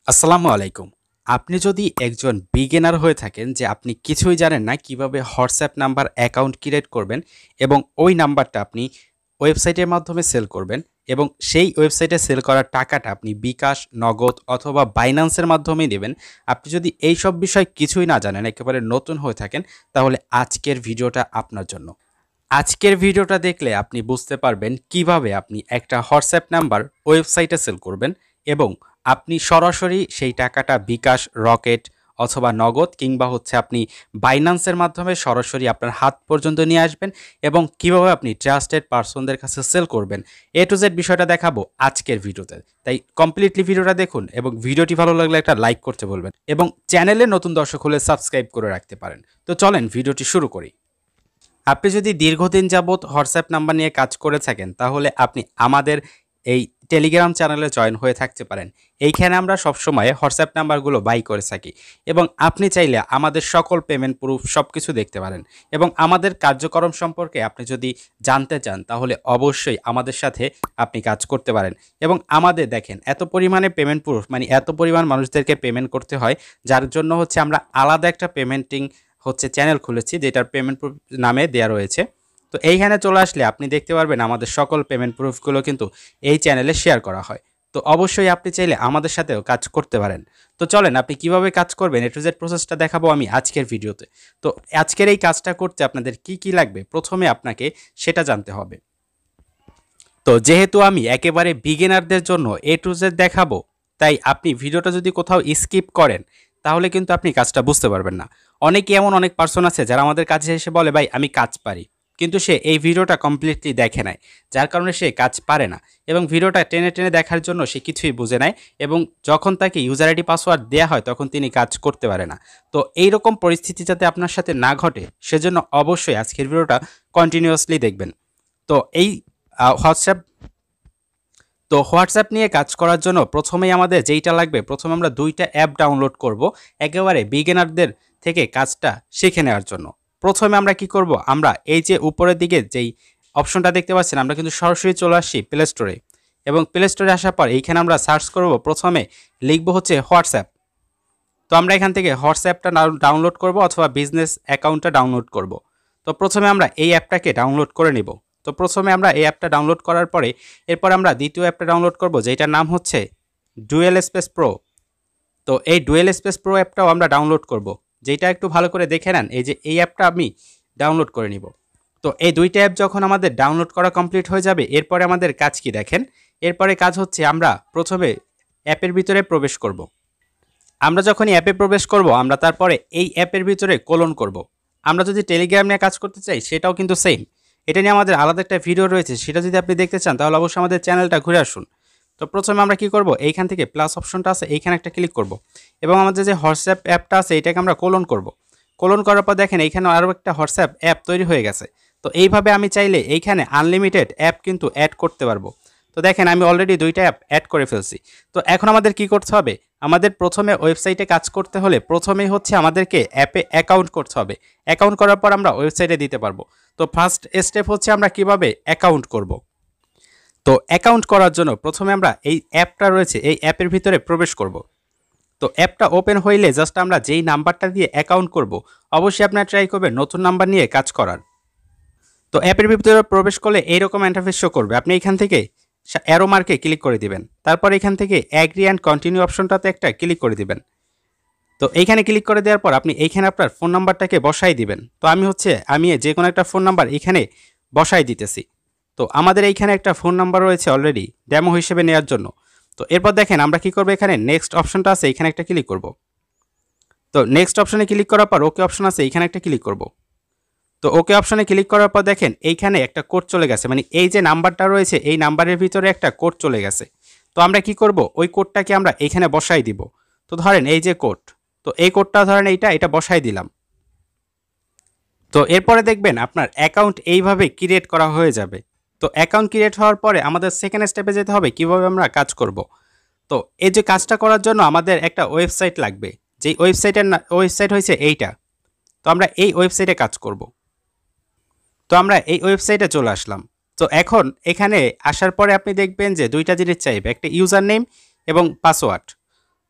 আসসালামু আলাইকুম। আপনি যদি একজন বিগিনার হয়ে থাকেন যে আপনি কিছুই জানেন না কিভাবে হোয়াটসঅ্যাপ নাম্বার অ্যাকাউন্ট ক্রিয়েট করবেন এবং ওই নাম্বারটা আপনি ওয়েবসাইটের মাধ্যমে সেল করবেন এবং সেই ওয়েবসাইটে সেল করার টাকাটা আপনি বিকাশ, নগদ অথবা বাইন্যান্সের মাধ্যমেই দেবেন। আপনি যদি এই সব বিষয় কিছুই না জানেন, একেবারে নতুন হয়ে থাকেন, তাহলে আজকের ভিডিওটা আপনার জন্য। আজকের ভিডিওটা দেখলে আপনি বুঝতে পারবেন কিভাবে আপনি একটা হোয়াটসঅ্যাপ নাম্বার ওয়েবসাইটে সেল করবেন এবং আপনি সরাসরি সেই টাকাটা বিকাশ, রকেট অথবা নগদ কিংবা আপনি বাইন্যান্সের মাধ্যমে সরাসরি আপনার হাত পর্যন্ত নিয়ে আসবেন এবং কিভাবে আপনি ট্রাস্টেড পারসনদের কাছে সেল করবেন। এ টু জেড বিষয়টা দেখাবো আজকের ভিডিওতে। তাই কমপ্লিটলি ভিডিওটা দেখুন এবং ভিডিওটি ভালো লাগলে একটা লাইক করতে বলবেন এবং চ্যানেলে নতুন দর্শক হলে সাবস্ক্রাইব করে রাখতে পারেন। তো চলেন ভিডিওটি শুরু করি। আপনি যদি দীর্ঘদিন যাবৎ হোয়াটসঅ্যাপ নাম্বার নিয়ে কাজ করে থাকেন, তাহলে আপনি আমাদের এই টেলিগ্রাম চ্যানেলে জয়েন হয়ে থাকতে পারেন। এইখানে আমরা সবসময় হোয়াটসঅ্যাপ নাম্বারগুলো বাই করে থাকি এবং আপনি চাইলে আমাদের সকল পেমেন্ট প্রুফ সব কিছু দেখতে পারেন এবং আমাদের কার্যক্রম সম্পর্কে আপনি যদি জানতে চান, তাহলে অবশ্যই আমাদের সাথে আপনি কাজ করতে পারেন। এবং আমাদের দেখেন এত পরিমাণে পেমেন্ট প্রুফ, মানে এত পরিমাণ মানুষদেরকে পেমেন্ট করতে হয়, যার জন্য আমরা আলাদা একটা পেমেন্টিং চ্যানেল খুলেছি, যেটার পেমেন্ট প্রুফ নামে দেওয়া রয়েছে। তো এইখানে চলে আসলে আপনি দেখতে পারবেন আমাদের সকল পেমেন্ট প্রুফগুলো কিন্তু এই চ্যানেলে শেয়ার করা হয়। তো অবশ্যই আপনি চাইলে আমাদের সাথেও কাজ করতে পারেন। তো চলেন আপনি কিভাবে কাজ করবেন এ টু জেড প্রসেসটা দেখাবো আমি আজকের ভিডিওতে। তো আজকের এই কাজটা করতে আপনাদের কি কি লাগবে প্রথমে আপনাকে সেটা জানতে হবে। তো যেহেতু আমি একেবারে বিগিনারদের জন্য এ টু জেড দেখাবো, তাই আপনি ভিডিওটা যদি কোথাও স্কিপ করেন, তাহলে কিন্তু আপনি কাজটা বুঝতে পারবেন না। অনেকে এমন অনেক পার্সন আছে যারা আমাদের কাছে এসে বলে, ভাই আমি কাজ পারি, কিন্তু সে এই ভিডিওটা কমপ্লিটলি দেখে নেয়, যার কারণে সে কাজ পারে না এবং ভিডিওটা টেনে টেনে দেখার জন্য সে কিছুই বুঝে নেয় এবং যখন তাকে ইউজার আইডি পাসওয়ার্ড দেওয়া হয় তখন তিনি কাজ করতে পারে না। তো এইরকম পরিস্থিতি যাতে আপনার সাথে না ঘটে, সেজন্য অবশ্যই আজকের ভিডিওটা কন্টিনিউয়াসলি দেখবেন। তো এই হোয়াটসঅ্যাপ হোয়াটসঅ্যাপ নিয়ে কাজ করার জন্য প্রথমেই আমাদের যেইটা লাগবে, প্রথমে আমরা দুইটা অ্যাপ ডাউনলোড করব একেবারে বিগিনারদের থেকে কাজটা শিখে নেওয়ার জন্য। প্রথমে আমরা কি করব, আমরা এই যে উপরের দিকে যেই অপশনটা দেখতে পাচ্ছেন, আমরা কিন্তু সরাসরি চলে আসছি প্লে স্টোরে এবং প্লে স্টোরে আসার পর এইখানে আমরা সার্চ করব, প্রথমে লিখব হোয়াটসঅ্যাপ। তো আমরা এখান থেকে হোয়াটসঅ্যাপটা ডাউনলোড করব অথবা বিজনেস অ্যাকাউন্টটা ডাউনলোড করব। তো প্রথমে আমরা এই অ্যাপটাকে ডাউনলোড করে নিব। তো প্রথমে আমরা এই অ্যাপটা ডাউনলোড করার পরে এরপর আমরা দ্বিতীয় অ্যাপটা ডাউনলোড করব, যেটার নাম ডুয়েল স্পেস প্রো। তো এই ডুয়েল স্পেস প্রো অ্যাপটাও আমরা ডাউনলোড করব, যেটা একটু ভালো করে দেখে নেন। এই যে এই অ্যাপটা আমি ডাউনলোড করে নিব। তো এই দুইটা অ্যাপ যখন আমাদের ডাউনলোড করা কমপ্লিট হয়ে যাবে, এরপরে আমাদের কাজ কি দেখেন। এরপরে কাজ আমরা প্রথমে অ্যাপের ভিতরে প্রবেশ করব। আমরা যখনই অ্যাপে প্রবেশ করব, আমরা তারপরে এই অ্যাপের ভিতরে কোলন করব। আমরা যদি টেলিগ্রাম নিয়ে কাজ করতে চাই, সেটাও কিন্তু সেম। এটা নিয়ে আমাদের আলাদা একটা ভিডিও রয়েছে, সেটা যদি আপনি দেখতে চান তাহলে অবশ্যই আমাদের চ্যানেলটা ঘুরে আসুন। তো প্রথমে আমরা কি করব, এইখান থেকে প্লাস অপশনটা আছে, এইখানে একটা ক্লিক করব এবং আমাদের যে হোয়াটসঅ্যাপ অ্যাপটা আছে এটাকে আমরা কোলন করব। কোলন করার পর দেখেন এইখানে আরও একটা হোয়াটসঅ্যাপ অ্যাপ তৈরি হয়ে গেছে। তো এইভাবে আমি চাইলে এইখানে আনলিমিটেড অ্যাপ কিন্তু অ্যাড করতে পারবো। তো দেখেন আমি অলরেডি দুইটা অ্যাপ অ্যাড করে ফেলছি। তো এখন আমাদের কি করতে হবে, আমাদের প্রথমে ওয়েবসাইটে কাজ করতে হলে প্রথমেই আমাদেরকে অ্যাপে অ্যাকাউন্ট করতে হবে। অ্যাকাউন্ট করার পর আমরা ওয়েবসাইটে দিতে পারবো। তো ফার্স্ট স্টেপ আমরা কিভাবে অ্যাকাউন্ট করব। তো অ্যাকাউন্ট করার জন্য প্রথমে আমরা এই অ্যাপটা রয়েছে এই অ্যাপের ভিতরে প্রবেশ করব। তো অ্যাপটা ওপেন হইলে জাস্ট আমরা যেই নাম্বারটা দিয়ে অ্যাকাউন্ট করব, অবশ্যই আপনারা ট্রাই করবেন নতুন নাম্বার নিয়ে কাজ করার। তো অ্যাপের ভিতরে প্রবেশ করলে এইরকম ইন্টারফেস শো করবে। আপনি এখান থেকে অ্যারো মার্কে ক্লিক করে দিবেন, তারপর এখান থেকে অ্যাগ্রি অ্যান্ড কন্টিনিউ অপশনটাতে একটা ক্লিক করে দিবেন। তো এইখানে ক্লিক করে দেওয়ার পর আপনি এইখানে আপনার ফোন নাম্বারটাকে বসাই দিবেন। তো আমি যে কোনো একটা ফোন নাম্বার এখানে বসাই দিতেছি। তো আমাদের এইখানে একটা ফোন নাম্বার রয়েছে অলরেডি ডেমো হিসেবে নেওয়ার জন্য। তো এরপর দেখেন আমরা কি করব, এখানে নেক্সট অপশনটা আছে, এখানে একটা ক্লিক করব। তো নেক্সট অপশনে ক্লিক করার পর ওকে অপশন আছে, এখানে একটা ক্লিক করব। তো ওকে অপশনে ক্লিক করার পর দেখেন এইখানে একটা কোড চলে গেছে, মানে এই যে নাম্বারটা রয়েছে এই নাম্বারের ভিতরে একটা কোড চলে গেছে। তো আমরা কি করব, ওই কোডটাকে আমরা এইখানে বসাই দিব। তো ধরেন এই যে কোড, তো এই কোডটা ধরেন এটা বসাই দিলাম। তো এরপরে দেখবেন আপনার অ্যাকাউন্ট এইভাবে ক্রিয়েট করা হয়ে যাবে। তো অ্যাকাউন্ট ক্রিয়েট হওয়ার পরে আমাদের সেকেন্ড স্টেপে যেতে হবে কিভাবে আমরা কাজ করব। তো এই যে কাজটা করার জন্য আমাদের একটা ওয়েবসাইট লাগবে, যেই ওয়েবসাইট হয়েছে এইটা। তো আমরা এই ওয়েবসাইটে কাজ করব। তো আমরা এই ওয়েবসাইটে চলে আসলাম। তো এখন এখানে আসার পরে আপনি দেখবেন যে দুইটা জিনিস চাইবে, একটা ইউজার নেম এবং পাসওয়ার্ড।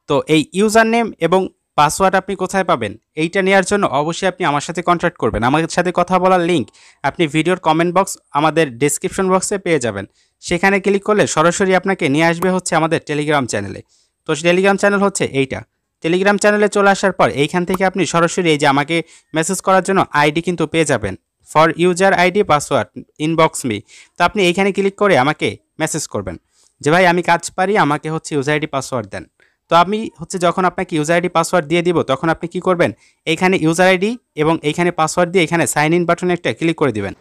তো এই ইউজার নেম এবং পাসওয়ার্ড আপনি কোথায় পাবেন? এইটা নেওয়ার জন্য অবশ্যই আপনি আমার সাথে কন্ট্যাক্ট করবেন। আমার সাথে কথা বলার লিঙ্ক আপনি ভিডিওর কমেন্ট বক্স আমাদের ডেসক্রিপশন বক্সে পেয়ে যাবেন। সেখানে ক্লিক করলে সরাসরি আপনাকে নিয়ে আসবে হচ্ছে আমাদের টেলিগ্রাম চ্যানেলে। তো টেলিগ্রাম চ্যানেল হচ্ছে এইটা। টেলিগ্রাম চ্যানেলে চলে আসার পর এইখান থেকে আপনি সরাসরি এই যে আমাকে মেসেজ করার জন্য আইডি কিন্তু পেয়ে যাবেন। For user ID password inbox me. তো আপনি এইখানে ক্লিক করে আমাকে মেসেজ করবেন যে ভাই আমি কাজ পারি, আমাকে হচ্ছে ইউজার আইডি পাসওয়ার্ড দেন। তো আমি হচ্ছে যখন আপনাকে ইউজার আইডি পাসওয়ার্ড দিয়ে দিব তখন আপনি কি করবেন, এইখানে ইউজার আইডি এবং এইখানে পাসওয়ার্ড দিয়ে এখানে সাইন ইন বাটনে একটা ক্লিক করে দিবেন।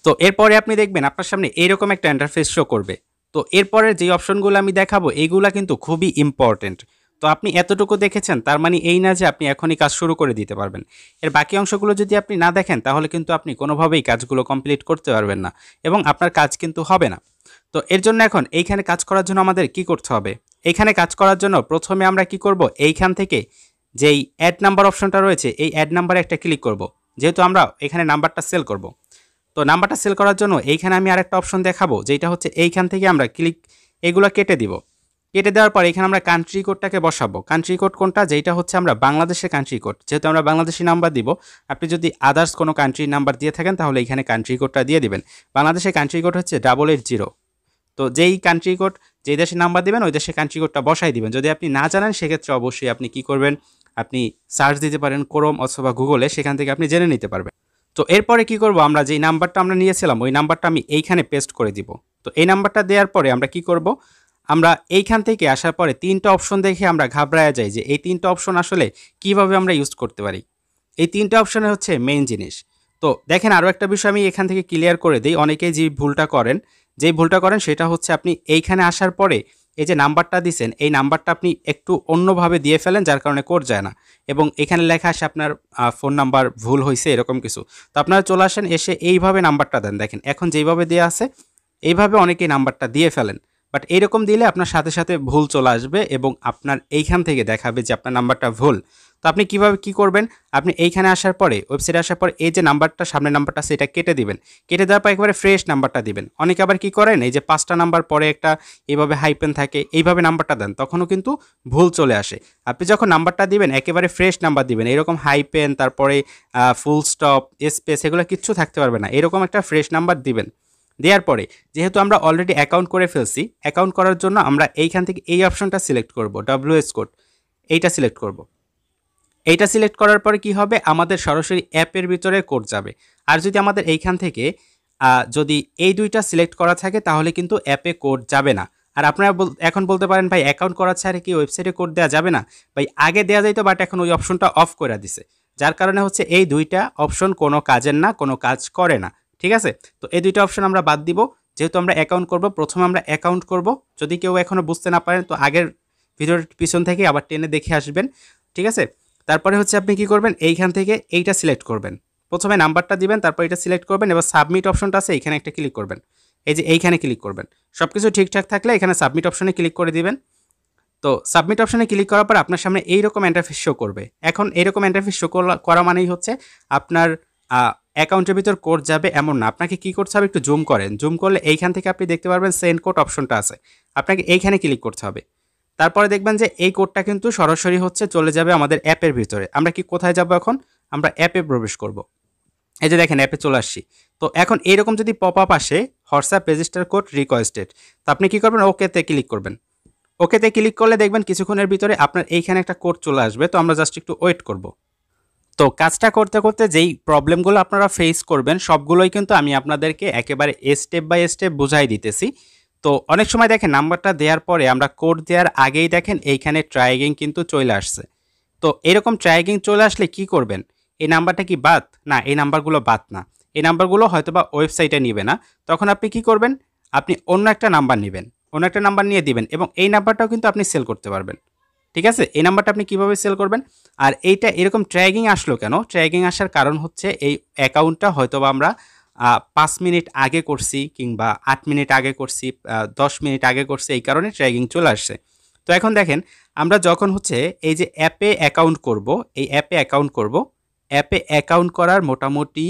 তো এরপরে আপনি দেখবেন আপনার সামনে এইরকম একটা ইন্টারফেস শো করবে। তো এরপরের যে অপশনগুলো আমি দেখাবো এইগুলা কিন্তু খুবই ইম্পর্টেন্ট। তো আপনি এতটুকু দেখেছেন তার মানে এই না যে আপনি এখনই কাজ শুরু করে দিতে পারবেন। এর বাকি অংশগুলো যদি আপনি না দেখেন তাহলে কিন্তু আপনি কোনোভাবেই কাজগুলো কমপ্লিট করতে পারবেন না এবং আপনার কাজ কিন্তু হবে না। তো এর জন্য এখন এইখানে কাজ করার জন্য আমাদের কি করতে হবে? এইখানে কাজ করার জন্য প্রথমে আমরা কি করব, এইখান থেকে যেই অ্যাড নাম্বার অপশনটা রয়েছে এই অ্যাড নাম্বারে একটা ক্লিক করব, যেহেতু আমরা এখানে নাম্বারটা সেল করব। তো নাম্বারটা সেল করার জন্য এইখানে আমি আরেকটা অপশন দেখাবো, যেটা হচ্ছে এইখান থেকে আমরা ক্লিক এগুলো কেটে দিব। কেটে দেওয়ার পর এখানে আমরা কান্ট্রি কোডটাকে বসাবো। কান্ট্রি কোড কোনটা? যেটা হচ্ছে আমরা বাংলাদেশের কান্ট্রি কোড, যেহেতু আমরা বাংলাদেশি নাম্বার দিব। আপনি যদি আদার্স কোনো কান্ট্রির নাম্বার দিয়ে থাকেন তাহলে এখানে কান্ট্রি কোডটা দিয়ে দিবেন। বাংলাদেশের কান্ট্রি কোড হচ্ছে 880। তো যেই কান্ট্রি কোড যেই দেশের নাম্বার দিবেন ওই দেশের কান্ট্রি কোডটা বসাই দিবেন। যদি আপনি না জানেন সেক্ষেত্রে অবশ্যই আপনি কি করবেন, আপনি সার্চ দিতে পারেন ক্রোম অথবা গুগলে, সেখান থেকে আপনি জেনে নিতে পারবেন। তো এরপরে কি করব, আমরা যেই নাম্বারটা আমরা নিয়েছিলাম ওই নাম্বারটা আমি এইখানে পেস্ট করে দিব। তো এই নাম্বারটা দেওয়ার পরে আমরা কি করব, আমরা এইখান থেকে আসার পরে তিনটা অপশন দেখে আমরা ঘাবড়ায়া যাই যে এই তিনটা অপশন আসলে কিভাবে আমরা ইউজ করতে পারি। এই তিনটা অপশনে হচ্ছে মেইন জিনিস। তো দেখেন আরও একটা বিষয় আমি এখান থেকে ক্লিয়ার করে দিই। অনেকেই যেই ভুলটা করেন সেটা হচ্ছে আপনি এইখানে আসার পরে এই যে নাম্বারটা দিছেন এই নাম্বারটা আপনি একটু অন্যভাবে দিয়ে ফেলেন, যার কারণে কোড যায় না এবং এখানে লেখা আসে আপনার ফোন নাম্বার ভুল হয়েছে এরকম কিছু। তো আপনারা চলে আসেন, এসে এইভাবে নাম্বারটা দেন। দেখেন এখন যেইভাবে দেওয়া আছে এইভাবে অনেকেই নাম্বারটা দিয়ে ফেলেন, বাট এইরকম দিলে আপনার সাথে সাথে ভুল চলে আসবে এবং আপনার এইখান থেকে দেখাবে যে আপনার নাম্বারটা ভুল। তো আপনি কিভাবে কি করবেন, আপনি এইখানে আসার পরে ওয়েবসাইটে আসার পরে এই যে নাম্বারটা সামনের নাম্বারটা আছে এটা কেটে দিবেন। কেটে দেওয়ার পর একেবারে ফ্রেশ নাম্বারটা দিবেন। অনেকে আবার কি করেন, এই যে 5টা নাম্বার পরে একটা এইভাবে হাইপেন থাকে এইভাবে নাম্বারটা দেন, তখনও কিন্তু ভুল চলে আসে। আপনি যখন নাম্বারটা দিবেন একেবারে ফ্রেশ নাম্বার দিবেন, এরকম হাইপেন তারপরে ফুল স্টপ স্পেস এগুলো কিচ্ছু থাকতে পারবে না, এরকম একটা ফ্রেশ নাম্বার দিবেন। দেওয়ার পরে যেহেতু আমরা অলরেডি অ্যাকাউন্ট করে ফেলছি, অ্যাকাউন্ট করার জন্য আমরা এইখান থেকে এই অপশনটা সিলেক্ট করব, WS কোড এইটা সিলেক্ট করব। এইটা সিলেক্ট করার পরে কি হবে, আমাদের সরাসরি অ্যাপের ভিতরে কোড যাবে। আর যদি আমাদের এইখান থেকে যদি এই দুইটা সিলেক্ট করা থাকে তাহলে কিন্তু অ্যাপে কোড যাবে না। আর আপনারা এখন বলতে পারেন ভাই অ্যাকাউন্ট করা ছাড়া কি ওয়েবসাইটে কোড দেওয়া যাবে না? ভাই আগে দেওয়া যাইতো, বাট এখন ওই অপশনটা অফ করে দিছে, যার কারণে হচ্ছে এই দুইটা অপশন কোনো কাজের না, কোনো কাজ করে না। ঠিক আছে, তো এই দুইটা অপশন আমরা বাদ দিব। যেহেতু আমরা অ্যাকাউন্ট করব, প্রথমে আমরা অ্যাকাউন্ট করব। যদি কেউ এখনও বুঝতে না পারেন তো আগের ভিডিওর পিছন থেকে আবার টেনে দেখে আসবেন। ঠিক আছে, তারপরে হচ্ছে আপনি কি করবেন, এইখান থেকে এইটা সিলেক্ট করবেন। প্রথমে নাম্বারটা দিবেন, তারপর এটা সিলেক্ট করবেন। এবার সাবমিট অপশনটা আছে এখানে একটা ক্লিক করবেন। এই যে এইখানে ক্লিক করবেন, সব কিছু ঠিকঠাক থাকলে এখানে সাবমিট অপশনে ক্লিক করে দিবেন। তো সাবমিট অপশনে ক্লিক করার পর আপনার সামনে এইরকম ইন্টারফেস শো করবে। এখন এইরকম ইন্টারফেস শো করা মানেই হচ্ছে আপনার অ্যাকাউন্টের ভিতর কোড যাবে এমন না। আপনাকে কি করতে হবে, একটু জুম করেন। জুম করলে এইখান থেকে আপনি দেখতে পারবেন সেন্ড কোড অপশনটা আছে, আপনাকে এইখানে ক্লিক করতে হবে। তারপরে দেখবেন যে এই কোডটা কিন্তু সরাসরি হচ্ছে চলে যাবে আমাদের অ্যাপের ভিতরে। আমরা কি কোথায় যাব এখন, আমরা অ্যাপে প্রবেশ করব। এই যে দেখেন অ্যাপে চলে আসছি। তো এখন এইরকম যদি পপ আপ আসে হোয়াটসঅ্যাপ রেজিস্টার কোড রিকোয়েস্টেড, তো আপনি কি করবেন, ওকেতে ক্লিক করবেন। ওকেতে ক্লিক করলে দেখবেন কিছুক্ষণের ভিতরে আপনার এইখানে একটা কোড চলে আসবে। তো আমরা জাস্ট একটু ওয়েট করব। তো কাজটা করতে করতে যেই প্রবলেমগুলো আপনারা ফেস করবেন সবগুলোই কিন্তু আমি আপনাদেরকে একেবারে স্টেপ বাই স্টেপ বুঝাই দিতেছি। তো অনেক সময় দেখেন নাম্বারটা দেওয়ার পরে আমরা কোড দেওয়ার আগেই দেখেন এইখানে ট্রাইগিং কিন্তু চলে আসছে। তো এরকম ট্রাইগিং চলে আসলে কি করবেন, এই নাম্বারটা কি বাদ? না, এই নাম্বারগুলো বাদ না। এই নাম্বারগুলো হয়তোবা ওয়েবসাইটে নিবে না। তখন আপনি কি করবেন, আপনি অন্য একটা নাম্বার নেবেন, অন্য একটা নাম্বার নিয়ে দিবেন এবং এই নাম্বারটাও কিন্তু আপনি সেল করতে পারবেন। ঠিক আছে, এই নাম্বারটা আপনি কিভাবে সেল করবেন? আর এইটা এরকম ট্র্যাকিং আসলো কেন? ট্র্যাকিং আসার কারণ হচ্ছে এই অ্যাকাউন্টটা হয়তোবা আমরা 5 মিনিট আগে করছি কিংবা 8 মিনিট আগে করছি, 10 মিনিট আগে করছি, এই কারণে ট্র্যাকিং চলে আসছে। তো এখন দেখেন আমরা যখন হচ্ছে এই যে অ্যাপে অ্যাকাউন্ট করব, এই অ্যাপে অ্যাকাউন্ট করার মোটামুটি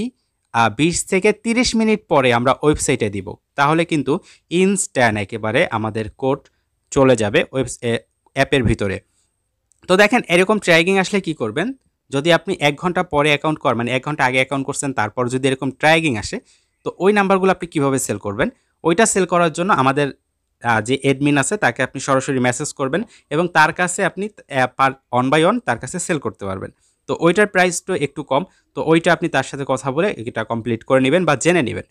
20 থেকে 30 মিনিট পরে আমরা ওয়েবসাইটে দিব, তাহলে কিন্তু ইনস্ট্যান্ট একেবারে আমাদের কোড চলে যাবে অ্যাপের ভিতরে। তো দেখেন এরকম ট্র্যাকিং আসলে কি করবেন, যদি আপনি ১ ঘন্টা পরে অ্যাকাউন্ট করেন, মানে ১ ঘন্টা আগে অ্যাকাউন্ট করছেন, তারপর যদি এরকম ট্র্যাকিং আসে, তো ওই নাম্বারগুলো আপনি কিভাবে সেল করবেন? ওইটা সেল করার জন্য আমাদের যে অ্যাডমিন আছে তাকে আপনি সরাসরি মেসেজ করবেন এবং তার কাছে আপনি পার অন বাই অন তার কাছে সেল করতে পারবেন। তো ওইটার প্রাইসটা একটু কম। তো ওইটা আপনি তার সাথে কথা বলে এটা কমপ্লিট করে নিবেন বা জেনে নিবেন।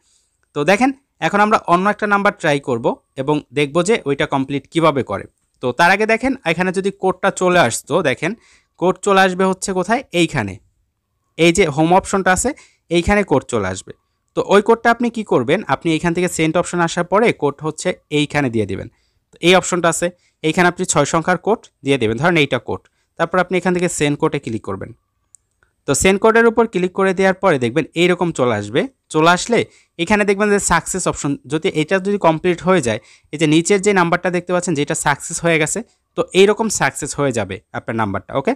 তো দেখেন এখন আমরা অন্য একটা নাম্বার ট্রাই করব এবং দেখব যে ওইটা কমপ্লিট কিভাবে করে। তো তার আগে দেখেন এখানে যদি কোডটা চলে আসতো, দেখেন কোড চলে আসবে হচ্ছে কোথায়, এইখানে এই যে হোম অপশনটা আছে এইখানে কোড চলে আসবে। তো ওই কোডটা আপনি কি করবেন, আপনি এইখান থেকে সেন্ড অপশন আসার পরে কোড হচ্ছে এইখানে দিয়ে দিবেন। তো এই অপশনটা আছে এইখানে আপনি 6 সংখ্যার কোড দিয়ে দেবেন, ধরেন এইটা কোড। তারপর আপনি এখান থেকে সেন্ড কোডে ক্লিক করবেন। তো সেন্ড কোডের উপর ক্লিক করে দেওয়ার পরে দেখবেন এইরকম চলে আসবে। চলে আসলে এখানে দেখবেন যে সাকসেস অপশন, এটা যদি কমপ্লিট হয়ে যায়, এই যে নিচের যে নাম্বারটা দেখতে পাচ্ছেন যেটা সাকসেস হয়ে গেছে, তো এইরকম সাকসেস হয়ে যাবে আপনার নাম্বারটা। ওকে,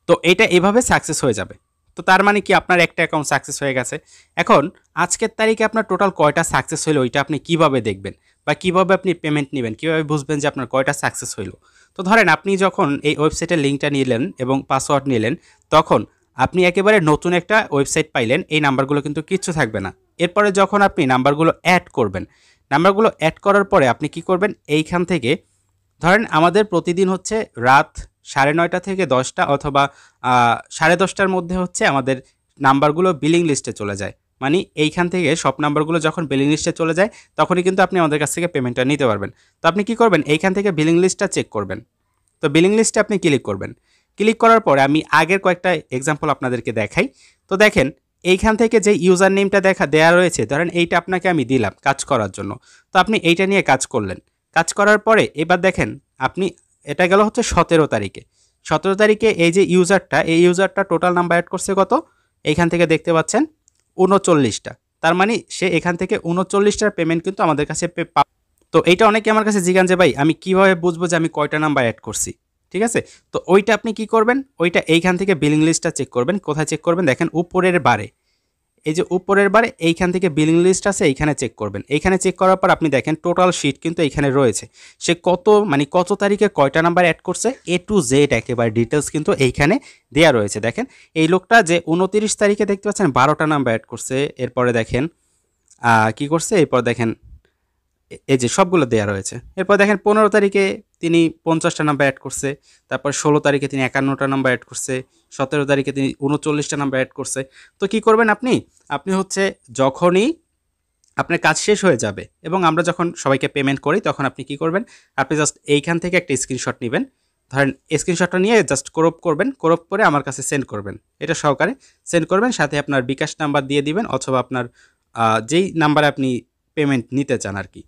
তো এটা এভাবে সাকসেস হয়ে যাবে। তো তার মানে কি আপনার একটা অ্যাকাউন্ট সাকসেস হয়ে গেছে। এখন আজকের তারিখে আপনার টোটাল কয়টা সাকসেস হলো ওইটা আপনি কিভাবে দেখবেন বা কিভাবে আপনি পেমেন্ট নেবেন, কিভাবে বুঝবেন যে আপনার কয়টা সাকসেস হইলো? তো ধরেন আপনি যখন এই ওয়েবসাইটের লিঙ্কটা নিলেন এবং পাসওয়ার্ড নিলেন, তখন আপনি একেবারে নতুন একটা ওয়েবসাইট পাইলেন, এই নাম্বারগুলো কিন্তু কিচ্ছু থাকবে না। এরপরে যখন আপনি নাম্বারগুলো অ্যাড করবেন, নাম্বারগুলো অ্যাড করার পরে আপনি কি করবেন, এইখান থেকে ধরেন আমাদের প্রতিদিন হচ্ছে রাত 9:30 থেকে 10টা অথবা 10:30টার মধ্যে হচ্ছে আমাদের নাম্বারগুলো বিলিং লিস্টে চলে যায়। মানে এইখান থেকে সব নাম্বারগুলো যখন বিলিং লিস্টে চলে যায় তখনই কিন্তু আপনি আমাদের কাছ থেকে পেমেন্টটা নিতে পারবেন। তো আপনি কি করবেন, এইখান থেকে বিলিং লিস্টটা চেক করবেন। তো বিলিং লিস্টে আপনি ক্লিক করবেন। ক্লিক করার পরে আমি আগের কয়েকটা এক্সাম্পল আপনাদেরকে দেখাই। তো দেখেন এইখান থেকে যে ইউজার নেমটা দেয়া রয়েছে, ধরেন এইটা আপনাকে আমি দিলাম কাজ করার জন্য। তো আপনি এইটা নিয়ে কাজ করলেন। কাজ করার পরে এবার দেখেন আপনি, এটা গেল হচ্ছে 17 তারিখে। 17 তারিখে এই যে ইউজারটা, এই ইউজারটা টোটাল নাম্বার অ্যাড করছে কত, এইখান থেকে দেখতে পাচ্ছেন 39টা। তার মানে সে এখান থেকে 39টার পেমেন্ট কিন্তু আমাদের কাছে তো এইটা অনেকে আমার কাছে জিজ্ঞান যে ভাই আমি কিভাবে বুঝবো যে আমি কয়টা নাম্বার অ্যাড করছি। ঠিক আছে, তো ওইটা আপনি কি করবেন, ওইটা এইখান থেকে বিলিং লিস্টটা চেক করবেন। কোথায় চেক করবেন, দেখেন উপরের বারে, এই যে উপরের বারে এইখান থেকে বিলিং লিস্ট আছে, এইখানে চেক করবেন। এইখানে চেক করার পর আপনি দেখেন টোটাল শিট কিন্তু এইখানে রয়েছে। সে কত তারিখে কয়টা নাম্বার অ্যাড করছে এ টু জেড একেবারে ডিটেলস কিন্তু এইখানে দেয়া রয়েছে। দেখেন এই লোকটা যে 29 তারিখে দেখতে পাচ্ছেন 12টা নাম্বার অ্যাড করছে। এরপরে দেখেন কি করছে, এরপর দেখেন এই যে সবগুলো দেয়া রয়েছে। এরপর দেখেন 15 তারিখে তিনি 50টা নাম্বার অ্যাড করছে। তারপর 16 তারিখে তিনি 51টা নাম্বার অ্যাড করছে। 17 তারিখে তিনি 39টা নাম্বার অ্যাড করছে। তো কি করবেন আপনি, আপনি হচ্ছে যখনই আপনার কাজ শেষ হয়ে যাবে এবং আমরা যখন সবাইকে পেমেন্ট করি তখন আপনি কি করবেন, আপনি জাস্ট এইখান থেকে একটা স্ক্রিনশট নেবেন। ধরেন স্ক্রিনশটটা নিয়ে জাস্ট ক্রপ করবেন, ক্রপ করে আমার কাছে সেন্ড করবেন। এটা সহকারে সেন্ড করবেন, সাথে আপনার বিকাশ নাম্বার দিয়ে দিবেন অথবা আপনার যেই নাম্বারে আপনি পেমেন্ট নিতে চান আর কি,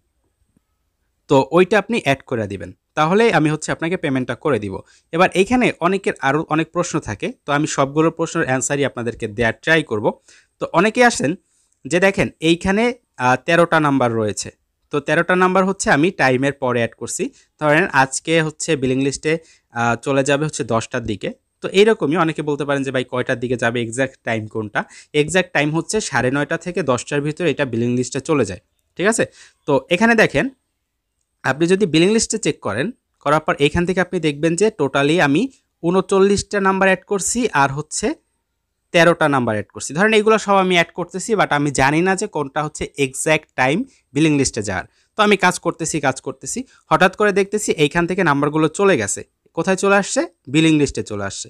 তো ওইটা আপনি অ্যাড করে দিবেন। তাহলে আমি হচ্ছে আপনাকে পেমেন্টটা করে দিব। এবার এইখানে অনেকের আরও অনেক প্রশ্ন থাকে, তো আমি সবগুলো প্রশ্নের অ্যান্সারই আপনাদেরকে দেওয়ার ট্রাই করব। তো অনেকে আসেন যে দেখেন এইখানে 13টা নাম্বার রয়েছে। তো 13টা নাম্বার হচ্ছে আমি টাইমের পরে অ্যাড করছি। ধরেন আজকে হচ্ছে বিলিং লিস্টে চলে যাবে হচ্ছে 10টার দিকে। তো এইরকমই অনেকে বলতে পারেন যে ভাই কয়টার দিকে যাবে, এক্স্যাক্ট টাইম কোনটা? এক্স্যাক্ট টাইম হচ্ছে 9:30 থেকে 10টার ভিতরে এটা বিলিং লিস্টে চলে যায়। ঠিক আছে, তো এখানে দেখেন আপনি যদি বিলিং লিস্টে চেক করেন, করার পর এইখান থেকে আপনি দেখবেন যে টোটালি আমি 39টা নাম্বার অ্যাড করছি আর হচ্ছে 13টা নাম্বার অ্যাড করছি। ধরেন এইগুলো সব আমি অ্যাড করতেছি, বাট আমি জানি না যে কোনটা হচ্ছে এক্স্যাক্ট টাইম বিলিং লিস্টে যাওয়ার। তো আমি কাজ করতেছি, হঠাৎ করে দেখতেছি এইখান থেকে নাম্বারগুলো চলে গেছে। কোথায় চলে আসছে, বিলিং লিস্টে চলে আসছে।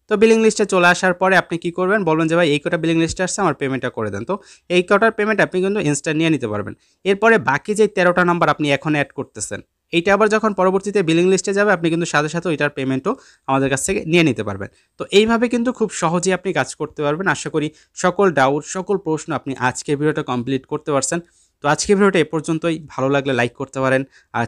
তো বিলিং লিস্টে চলে আসার পরে আপনি কি করবেন, বলবেন যে ভাই এই কটা বিলিং লিস্টে আসছে, আমার পেমেন্টটা করে দেন। তো এই কটার পেমেন্ট আপনি কিন্তু ইনস্ট্যান্ট নিয়ে নিতে পারবেন। এরপরে বাকি যে 13টা নাম্বার আপনি এখন অ্যাড করতেছেন, এইটা আবার যখন পরবর্তীতে বিলিং লিস্টে যাবে আপনি কিন্তু সাথে সাথে ওইটার পেমেন্টও আমাদের কাছ থেকে নিয়ে নিতে পারবেন। তো এইভাবে কিন্তু খুব সহজেই আপনি কাজ করতে পারবেন। আশা করি সকল ডাউট, সকল প্রশ্ন আপনি আজকের ভিডিওটা কমপ্লিট করতে পারছেন। তো আজকের ভিডিওটা এ পর্যন্তই। ভালো লাগলে লাইক করতে পারেন, আর